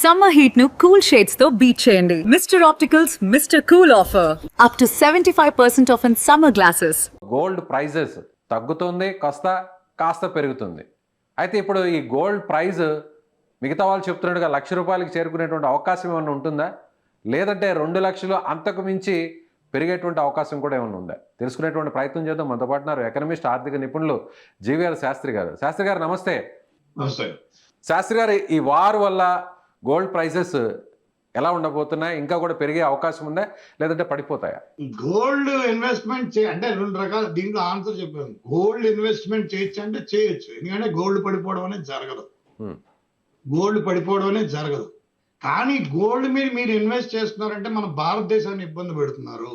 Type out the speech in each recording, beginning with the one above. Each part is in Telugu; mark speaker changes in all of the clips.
Speaker 1: సమ్మర్ హీట్ ను కూల్ షేడ్స్ తో బీట్ చేయండి. Mister opticals mister cool offer up to 75% off in summer glasses.
Speaker 2: Gold prices తగ్గుతుంది, కాస్త పెరుగుతుంది. అయితే ఇప్పుడు ఈ గోల్డ్ ప్రైజ్ మిగతా వాళ్ళు చెప్తున్నట్టుగా ₹1,00,000 చేరుకునేటువంటి అవకాశం ఏమైనా ఉంటుందా, లేదంటే 2,00,000 అంతకు మించి పెరిగేటువంటి అవకాశం కూడా ఏమైనా ఉందా? తెలుసుకునేటువంటి ప్రయత్నం చేద్దాం. మనతో పాటు ఉన్నారు ఎకనమిస్ట్, ఆర్థిక నిపుణులు జీవీఆర్ శాస్త్రి గారు. శాస్త్రి గారు నమస్తే.
Speaker 3: నమస్తే
Speaker 2: శాస్త్రి గారు, ఈ వార్ వల్ల గోల్డ్ ప్రైజెస్ ఎలా ఉండబోతున్నాయి? ఇంకా కూడా పెరిగే అవకాశం ఉందా, లేదంటే పడిపోతాయా?
Speaker 3: గోల్డ్ ఇన్వెస్ట్మెంట్ అంటే రెండు రకాల దీంట్లో ఆన్సర్ చెప్పాను. గోల్డ్ ఇన్వెస్ట్మెంట్ చేయొచ్చు అంటే చేయొచ్చు, ఎందుకంటే గోల్డ్ పడిపోవడం అనేది జరగదు. గోల్డ్ పడిపోవడం అనేది జరగదు. కానీ గోల్డ్ మీద మీరు ఇన్వెస్ట్ చేస్తున్నారంటే మన భారతదేశాన్ని ఇబ్బంది పెడుతున్నారు.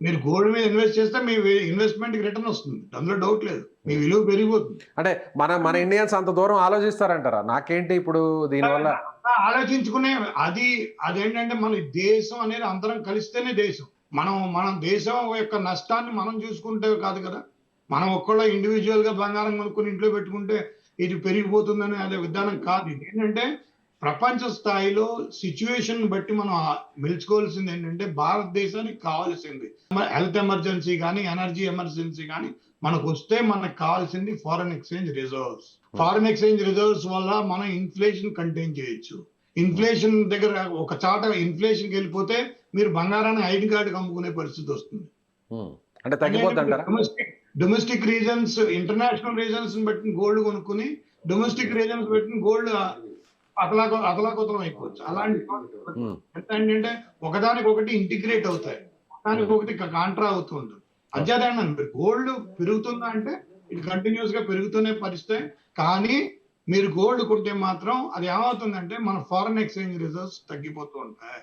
Speaker 3: మీరు గోల్డ్ మీద ఇన్వెస్ట్ చేస్తే మీ ఇన్వెస్ట్మెంట్ కి రిటర్న్ వస్తుంది, అందులో డౌట్ లేదు. మీ విలువ పెరిగిపోతుంది.
Speaker 2: అంటే మన ఇండియన్స్ అంత దూరం ఆలోచిస్తారంటారా? నాకేంటి ఇప్పుడు దీనివల్ల
Speaker 3: ఆలోచించుకునే అదేంటంటే మన దేశం అనేది అందరం కలిస్తేనే దేశం. మనం దేశం యొక్క నష్టాన్ని మనం చూసుకుంటే కాదు కదా. మనం ఒక్కళ్ళ ఇండివిజువల్ గా బంగారం కొనుక్కుని ఇంట్లో పెట్టుకుంటే ఇది పెరిగిపోతుందని అదే విధానం కాదు. ఇది ఏంటంటే ప్రపంచ స్థాయిలో సిచ్యువేషన్ బట్టి మనం మెలుచుకోవాల్సింది ఏంటంటే భారతదేశానికి కావాల్సింది హెల్త్ ఎమర్జెన్సీ కానీ ఎనర్జీ ఎమర్జెన్సీ కానీ మనకు వస్తే మనకు కావాల్సింది foreign exchange reserves. Foreign exchange reserves వల్ల మనం ఇన్ఫ్లేషన్ కంటైన్ చేయొచ్చు. ఇన్ఫ్లేషన్ దగ్గర ఒక చాట ఇన్ఫ్లేషన్కి వెళ్ళిపోతే మీరు బంగారాన్ని ఐడి కార్డు అమ్ముకునే పరిస్థితి వస్తుంది.
Speaker 2: అంటే తగ్గిపోతుంటారా?
Speaker 3: డొమెస్టిక్ రీజన్స్, ఇంటర్నేషనల్ రీజన్స్ బట్టి గోల్డ్ కొనుక్కుని డొమెస్టిక్ రీజన్స్ బట్టి గోల్డ్ అతలాకుతలం అయిపోవచ్చు. అలాంటి ఏంటంటే ఒకదానికొకటి ఇంటిగ్రేట్ అవుతాయి, ఒకదానికి ఒకటి కాంట్రా అవుతూ ఉంటుంది. అధ్యాదాన్ని గోల్డ్ పెరుగుతుందా అంటే ఇది కంటిన్యూస్ గా పెరుగుతూనే పరిస్థితి. కానీ మీరు గోల్డ్ కొంటే మాత్రం అది ఏమవుతుందంటే మన ఫారెన్ ఎక్స్చేంజ్ రిజర్వ్స్ తగ్గిపోతూ ఉంటాయి.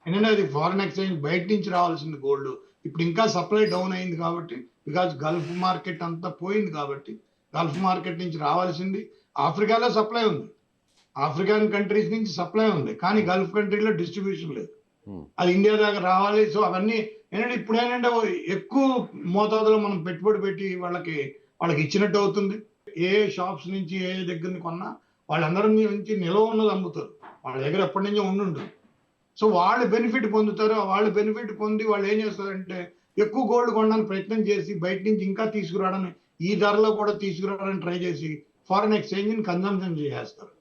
Speaker 3: ఎందుకంటే అది ఫారెన్ ఎక్స్చేంజ్ బయట నుంచి రావాల్సింది గోల్డ్ ఇప్పుడు ఇంకా సప్లై డౌన్ అయింది కాబట్టి, బికాజ్ గల్ఫ్ మార్కెట్ అంతా పోయింది కాబట్టి గల్ఫ్ మార్కెట్ నుంచి రావాల్సింది ఆఫ్రికాలో సప్లై ఉంది, ఆఫ్రికన్ కంట్రీస్ నుంచి సప్లై ఉంది, కానీ గల్ఫ్ కంట్రీలో డిస్ట్రిబ్యూషన్ లేదు. అది ఇండియా దాకా రావాలి. సో అవన్నీ ఏంటంటే ఇప్పుడు ఏంటంటే ఎక్కువ మోతాదులో మనం పెట్టుబడి పెట్టి వాళ్ళకి ఇచ్చినట్టు అవుతుంది. ఏ షాప్స్ నుంచి ఏ దగ్గర కొన్నా వాళ్ళందరి నుంచి నిల్వ ఉన్నది అమ్ముతారు, వాళ్ళ దగ్గర ఎప్పటి నుంచో ఉండుంటుంది. సో వాళ్ళు బెనిఫిట్ పొందుతారు. వాళ్ళు బెనిఫిట్ పొంది వాళ్ళు ఏం చేస్తారంటే ఎక్కువ గోల్డ్ కొనడానికి ప్రయత్నం చేసి బయట నుంచి ఇంకా తీసుకురావడానికి, ఈ ధరలో కూడా తీసుకురావడానికి ట్రై చేసి ఫారెన్ ఎక్స్చేంజ్ కన్జంప్షన్ చేసేస్తారు.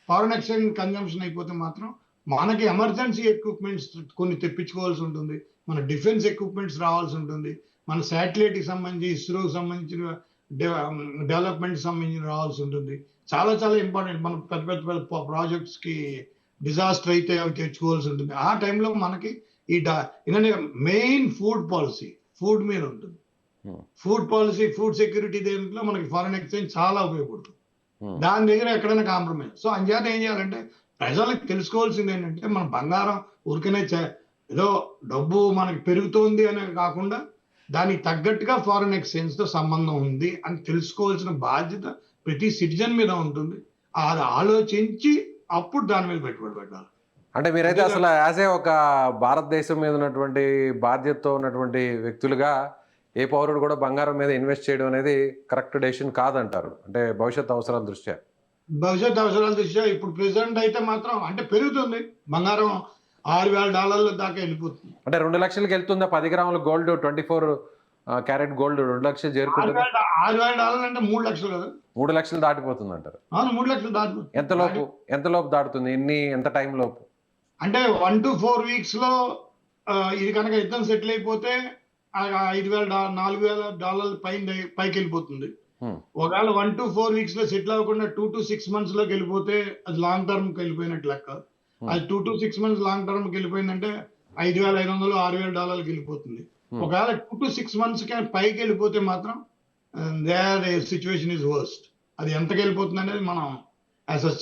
Speaker 3: ఫారెన్ ఎక్స్చేంజ్ కన్జంప్షన్ అయిపోతే మాత్రం మనకి ఎమర్జెన్సీ ఎక్విప్మెంట్స్ కొన్ని తెప్పించుకోవాల్సి ఉంటుంది, మన డిఫెన్స్ ఎక్విప్మెంట్స్ రావాల్సి ఉంటుంది, మన శాటిలైట్కి సంబంధించి ఇస్రోకి సంబంధించిన డెవలప్మెంట్ సంబంధించి రావాల్సి ఉంటుంది. చాలా చాలా ఇంపార్టెంట్. మన పెద్ద పెద్ద ప్రాజెక్ట్స్ కి డిజాస్టర్ అయితే అవి తెచ్చుకోవాల్సి ఉంటుంది. ఆ టైంలో మనకి ఏంటంటే మెయిన్ ఫుడ్ మీద ఉంటుంది. ఫుడ్ పాలసీ, ఫుడ్ సెక్యూరిటీ దేంట్లో మనకి ఫారెన్ ఎక్స్చేంజ్ చాలా ఉపయోగపడుతుంది. దాని దగ్గర ఎక్కడైనా కాంప్రమైజ్. సో అంచేత ఏం చేయాలంటే ప్రజలకు తెలుసుకోవాల్సింది ఏంటంటే మన బంగారం ఊరికనే ఏదో డబ్బు మనకి పెరుగుతోంది అనే కాకుండా దానికి తగ్గట్టుగా ఫారెన్ ఎక్స్చేంజ్ తో సంబంధం ఉంది అని తెలుసుకోవాల్సిన బాధ్యత ప్రతి సిటిజన్ మీద ఉంటుంది. అది ఆలోచించి అప్పుడు దాని మీద పెట్టుబడి పెట్టాలి.
Speaker 2: అంటే మీరైతే అసలు యాజ్ ఏ ఒక భారతదేశం మీద ఉన్నటువంటి బాధ్యతతో ఉన్నటువంటి వ్యక్తులుగా ఏ పౌరుడు కూడా బంగారం మీద ఇన్వెస్ట్ చేయడం అనేది కరెక్ట్ డెసిషన్ కాదంటారు, అంటే భవిష్యత్ అవసరాల దృష్ట్యా?
Speaker 3: ఇప్పుడు ప్రెసిడెంట్ అయితే మాత్రం అంటే పెరుగుతుంది, బంగారం $6,000 దాకా వెళ్ళిపోతుంది.
Speaker 2: అంటే 2,00,000కి వెళ్తుందా? 10 గ్రాముల గోల్డ్ 24 క్యారెట్ గోల్డ్ 2,00,000 చేరుకుంటుంది.
Speaker 3: $6,000 అంటే 3 లక్షలు కదా,
Speaker 2: 3 లక్షలు దాటిపోతుంది అంటారు.
Speaker 3: 3 లక్షలు దాటిపోతుంది.
Speaker 2: ఎంత లోపు దాటుతుంది? ఎంత టైం లోపు?
Speaker 3: అంటే 1 to 4 weeks లో ఇది కనుక యుద్ధం సెటిల్ అయిపోతే $5,000 పైకి వెళ్ళిపోతుంది. ఒకవేళ 1 to 4 weeks లో సెటిల్ అవ్వకుండా 2 to 6 months లోకి వెళ్ళిపోతే అది లాంగ్ టర్మ్ కి వెళ్ళిపోయినట్టు లెక్క. అది 2 to 6 months లాంగ్ టర్మ్ కి వెళ్ళిపోయిందంటే $5,500 $6,000 వెళ్ళిపోతుంది. ఒకవేళ 2 to 6 months పైకి వెళ్ళిపోతే మాత్రం దేర్ సిచ్యువేషన్ ఇస్ వర్స్ట్. అది ఎంతకి వెళ్ళిపోతుంది అనేది మనం అసెస్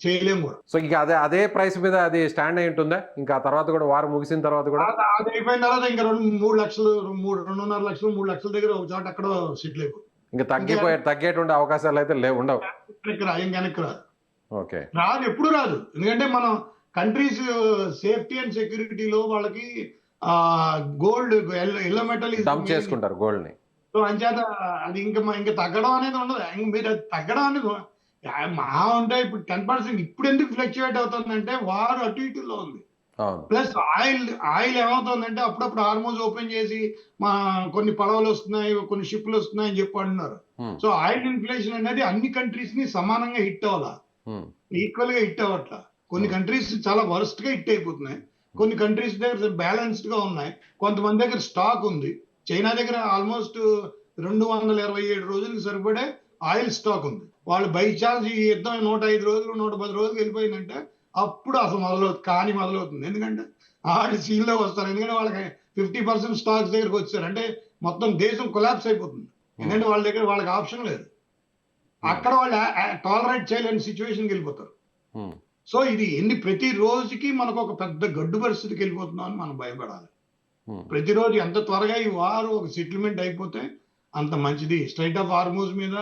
Speaker 3: చేయలేము కూడా.
Speaker 2: సో ఇంకా అదే ప్రైస్ మీద అది స్టాండ్ అయి ఉంటుందా? ఇంకా తర్వాత కూడా వారు ముగిసిన తర్వాత కూడా
Speaker 3: అది అయిపోయిన తర్వాత ఇంకా 2-3 లక్షలు 2.5 లక్షలు 3 లక్షల దగ్గర ఒక చోట అక్కడ సెటిల్ అయిపోతుంది.
Speaker 2: ఇంకా తగ్గేటువంటి అవకాశాలు అయితే ఉండవు.
Speaker 3: వెనక్కి రాదు, ఎప్పుడు రాదు. ఎందుకంటే మనం కంట్రీస్ సేఫ్టీ అండ్ సెక్యూరిటీలో వాళ్ళకి గోల్డ్ ఎల్లో మెటల్
Speaker 2: డంప్ చేసుకుంటారు గోల్డ్ ని.
Speaker 3: సో అంచేత అది ఇంకా తగ్గడం అనేది ఉండదు. మీరు తగ్గడం అనేది మహా ఉంటే ఇప్పుడు 10% ఇప్పుడు ఎందుకు ఫ్లక్చువేట్ అవుతుందంటే వారు అటు ఇటులో ఉంది.
Speaker 2: అవును.
Speaker 3: ప్లస్ ఆయిల్ ఏమవుతుందంటే అప్పుడప్పుడు హార్మోన్స్ ఓపెన్ చేసి మా కొన్ని పడవలు వస్తున్నాయి, కొన్ని షిప్లు వస్తున్నాయి అని చెప్పి అంటున్నారు.
Speaker 2: హ్మ్.
Speaker 3: సో ఆయిల్ ఇన్ఫ్లేషన్ అనేది అన్ని కంట్రీస్ ని సమానంగా హిట్ అవ్వాలా,
Speaker 2: హ్మ్.
Speaker 3: ఈక్వల్ గా హిట్ అవ్వట్లా. కొన్ని కంట్రీస్ చాలా వర్స్ట్ గా హిట్ అయిపోతున్నాయి, కొన్ని కంట్రీస్ దగ్గర బ్యాలెన్స్డ్ గా ఉన్నాయి, కొంతమంది దగ్గర స్టాక్ ఉంది. చైనా దగ్గర ఆల్మోస్ట్ 227 రోజులకు సరిపడే ఆయిల్ స్టాక్ ఉంది. వాళ్ళు బై ఛాన్స్ ఈ యుద్ధం 105 రోజులు 110 రోజులు వెళ్ళిపోయిందంటే అప్పుడు అసలు మొదలవుతుంది. ఎందుకంటే ఆడి సీన్లో వస్తారు. ఎందుకంటే వాళ్ళకి 50% స్టాక్స్ దగ్గరకు వచ్చారు అంటే మొత్తం దేశం కొలాప్స్ అయిపోతుంది. ఎందుకంటే వాళ్ళ దగ్గర వాళ్ళకి ఆప్షన్ లేదు. అక్కడ వాళ్ళు టాలరేట్ చేయలేని సిచ్యువేషన్కి వెళ్ళిపోతారు.
Speaker 2: హ్మ్.
Speaker 3: సో ఇది ప్రతి రోజుకి మనకు ఒక పెద్ద గడ్డు పరిస్థితికి వెళ్ళిపోతున్నాం అని మనం భయపడాలి.
Speaker 2: హ్మ్.
Speaker 3: ప్రతిరోజు ఎంత త్వరగా ఈ వారు ఒక సెటిల్మెంట్ అయిపోతే అంత మంచిది. స్ట్రైట్ ఆఫ్ హార్మూజ్ మీద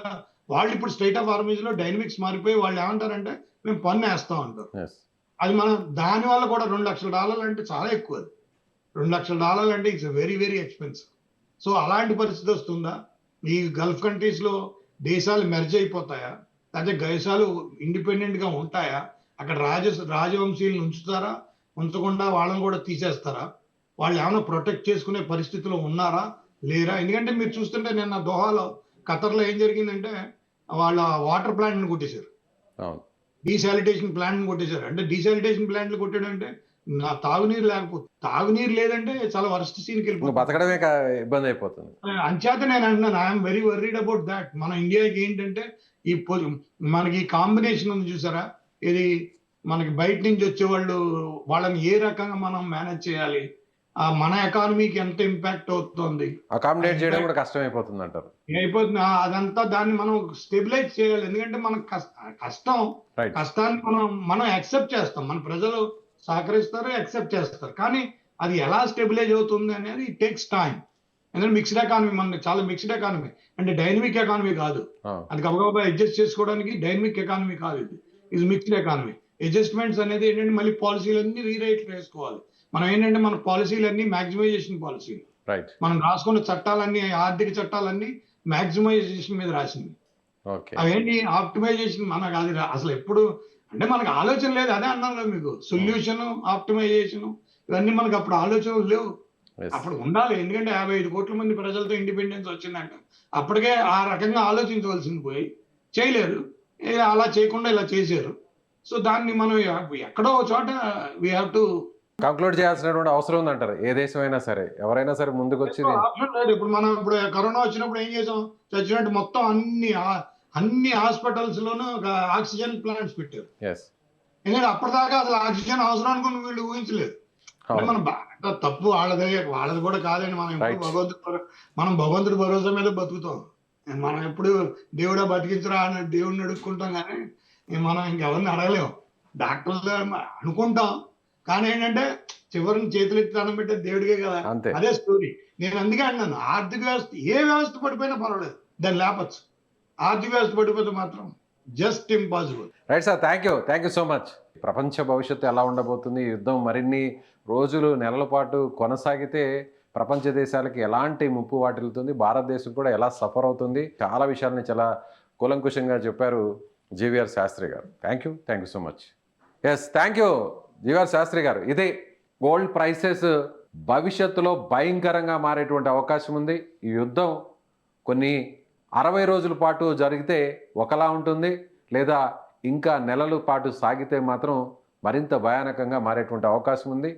Speaker 3: వాళ్ళు ఇప్పుడు స్ట్రైట్ ఆఫ్ హార్మూజ్ లో డైనమిక్స్ మారిపోయి వాళ్ళు ఏమంటారంటే మేము పన్ను వేస్తాం అంటారు.
Speaker 2: Yes.
Speaker 3: అది మనం దాని వల్ల కూడా $2 లక్షలు అంటే చాలా ఎక్కువ. అది $2 లక్షలు అంటే it's very very expensive. So అలాంటి పరిస్థితి వస్తుందా? ఈ గల్ఫ్ కంట్రీస్ లో దేశాలు మెర్జ్ అయిపోతాయా, లేకపోతే దేశాలు ఇండిపెండెంట్ గా ఉంటాయా? అక్కడ రాజవంశీయులను ఉంచుతారా, ఉంచకుండా వాళ్ళని కూడా తీసేస్తారా? వాళ్ళు ఏమైనా ప్రొటెక్ట్ చేసుకునే పరిస్థితిలో ఉన్నారా లేరా? ఎందుకంటే మీరు చూస్తుంటే నిన్న దోహాలో ఖతర్లో ఏం జరిగిందంటే వాళ్ళ వాటర్ ప్లాంట్ ని కొట్టేశారు,
Speaker 2: అవును.
Speaker 3: డీసాలిటేషన్ ప్లాంట్ ని కొట్టేశారు. అంటే డీసాలిటేషన్ ప్లాంట్లు కొట్టాడంటే నా తాగునీరు లేకపోతే, తాగునీరు లేదంటే చాలా వరస్ట్ సీన్కి
Speaker 2: ఇంకా
Speaker 3: వెళ్ళిపోతుంది.
Speaker 2: బతకడమే ఇబ్బంది అయిపోతుంది.
Speaker 3: అంచేత నేను అంటున్నాను, I'm very worried about that. మన ఇండియాకి ఏంటంటే ఈ మనకి కాంబినేషన్ ఉంది చూసారా, ఇది మనకి బయట నుంచి వచ్చే వాళ్ళని ఏ రకంగా మనం మేనేజ్ చేయాలి, మన ఎకానమీకి ఎంత ఇంపాక్ట్ అవుతుంది,
Speaker 2: అకామిడేట్ చేయడం కూడా కష్టం అయిపోతుంది అంటారు.
Speaker 3: అయిపోతుంది. అదంతా దాన్ని మనం స్టెబిలైజ్ చేయాలి. ఎందుకంటే మనకు
Speaker 2: Right.
Speaker 3: కష్టాన్ని మనం యాక్సెప్ట్ చేస్తాం, మన ప్రజలు సహకరిస్తారు, యాక్సెప్ట్ చేస్తారు. కానీ అది ఎలా స్టెబిలైజ్ అవుతుంది అనేది ఇట్ టేక్స్ టైం. ఎందుకంటే మిక్స్డ్ ఎకానమీ, మనకి చాలా మిక్స్డ్ ఎకానమీ, అంటే డైనమిక్ ఎకానమీ కాదు. అది గబగబా అడ్జస్ట్ చేసుకోవడానికి డైనమిక్ ఎకానమీ కాదు, ఇది మిక్స్డ్ ఎకానమీ. అడ్జస్ట్మెంట్స్ అనేది ఏంటంటే మళ్ళీ పాలసీలన్నీ రీరైట్ చేసుకోవాలి. మనం ఏంటంటే మన పాలసీలన్నీ మాక్సిమైజేషన్ పాలసీలు,
Speaker 2: రైట్.
Speaker 3: మనం రాసుకున్న చట్టాలన్నీ, ఆర్థిక చట్టాలన్నీ మాక్సిమైజేషన్ మీద రాసింది.
Speaker 2: ఓకే.
Speaker 3: అవేంటి ఆప్టిమైజేషన్ మనకు అది అసలు ఎప్పుడు అంటే మనకు ఆలోచన లేదు. అదే అన్నాను కదా మీకు, సొల్యూషన్ ఆప్టిమైజేషన్ ఇవన్నీ మనకు అప్పుడు ఆలోచనలు లేవు.
Speaker 2: Yes.
Speaker 3: అప్పుడు ఉండాలి. ఎందుకంటే 55 కోట్ల మంది ప్రజలతో ఇండిపెండెన్స్ వచ్చిందంటే అప్పటికే ఆ రకంగా ఆలోచించవలసింది పోయి చేయలేరు. అలా చేయకుండా ఇలా చేశారు. సో దాన్ని మనం ఎక్కడో ఒక చోట వీ హ్యావ్ టు
Speaker 2: కంక్లూడ్ చేయాల్సినటువంటి అవసరం ఉందంటారు. ఏ దేశమైనా సరే, ఎవరైనా సరే ముందుకు వచ్చి
Speaker 3: ఆప్షన్ లేదు. ఇప్పుడు కరోనా వచ్చినప్పుడు ఏం చేసాం, చచ్చినట్టు మొత్తం అన్ని హాస్పిటల్స్ లోనూ ఆక్సిజన్ ప్లాంట్స్ పెట్టారు.
Speaker 2: Yes.
Speaker 3: ఎందుకంటే అప్పటిదాకా అసలు ఆక్సిజన్ అవసరం అనుకుని వీళ్ళు ఊహించలేదు. అంటే మనం తప్పు వాళ్ళది కూడా కాదండి. మనం భగవంతుడి భరోసా మీద బతుకుతాం. మనం ఎప్పుడు దేవుడా బతికించరా అని దేవుడిని అడుక్కుంటాం, కానీ మనం ఇంకెవరిని అడగలేము. డాక్టర్లు అనుకుంటాం, కానీ ఏంటంటే చివరిని చేతులెత్తి దండం పెట్టే దేవుడికే కదా.
Speaker 2: అంతే.
Speaker 3: అదే స్టోరీ. నేను అందుకే అన్నాను, ఆర్థిక వ్యవస్థ ఏ వ్యవస్థ పడిపోయినా పర్వాలేదు, దాన్ని లేపచ్చు. ఆర్థిక వ్యవస్థ పడిపోతే మాత్రం just impossible.
Speaker 2: Right sir, thank you so much. ప్రపంచ భవిష్యత్తు ఎలా ఉండబోతుంది, ఈ యుద్ధం మరిన్ని రోజులు నెలల పాటు కొనసాగితే ప్రపంచ దేశాలకి ఎలాంటి ముప్పు వాటిల్లుతుంది, భారతదేశం కూడా ఎలా సఫర్ అవుతుంది, చాలా విషయాలని చాలా కూలంకుషంగా చెప్పారు జీవీఆర్ శాస్త్రి గారు. Thank you so much. Yes, thank you GVR Sastry గారు. ఇదే గోల్డ్ ప్రైసెస్ భవిష్యత్తులో భయంకరంగా మారేటువంటి అవకాశం ఉంది. ఈ యుద్ధం కొన్ని 60 రోజుల పాటు జరిగితే ఒకలా ఉంటుంది, లేదా ఇంకా నెలల పాటు సాగితే మాత్రం మరింత భయానకంగా మారేటువంటి అవకాశం ఉంది.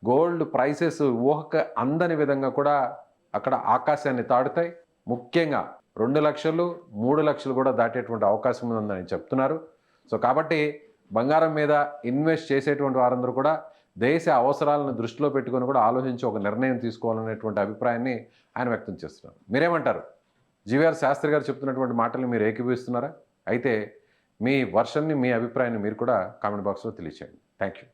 Speaker 2: గోల్డ్ ప్రైసెస్ ఊహకు అందని విధంగా కూడా అక్కడ ఆకాశాన్ని తాడుతాయి. ముఖ్యంగా 2 లక్షలు 3 లక్షలు కూడా దాటేటువంటి అవకాశం ఉందని చెప్తున్నారు. సో కాబట్టి బంగారం మీద ఇన్వెస్ట్ చేసేటువంటి వారందరూ కూడా దేశ అవసరాలను దృష్టిలో పెట్టుకొని కూడా ఆలోచించి ఒక నిర్ణయం తీసుకోవాలనేటువంటి అభిప్రాయాన్ని ఆయన వ్యక్తం చేస్తున్నారు. మీరేమంటారు? జీవీఆర్ శాస్త్రి గారు చెప్తున్నటువంటి మాటలు మీరు ఏకీభవిస్తున్నారా? అయితే మీ వర్షన్ని, మీ అభిప్రాయాన్ని మీరు కూడా కామెంట్ బాక్స్లో తెలియచేయండి. Thank you.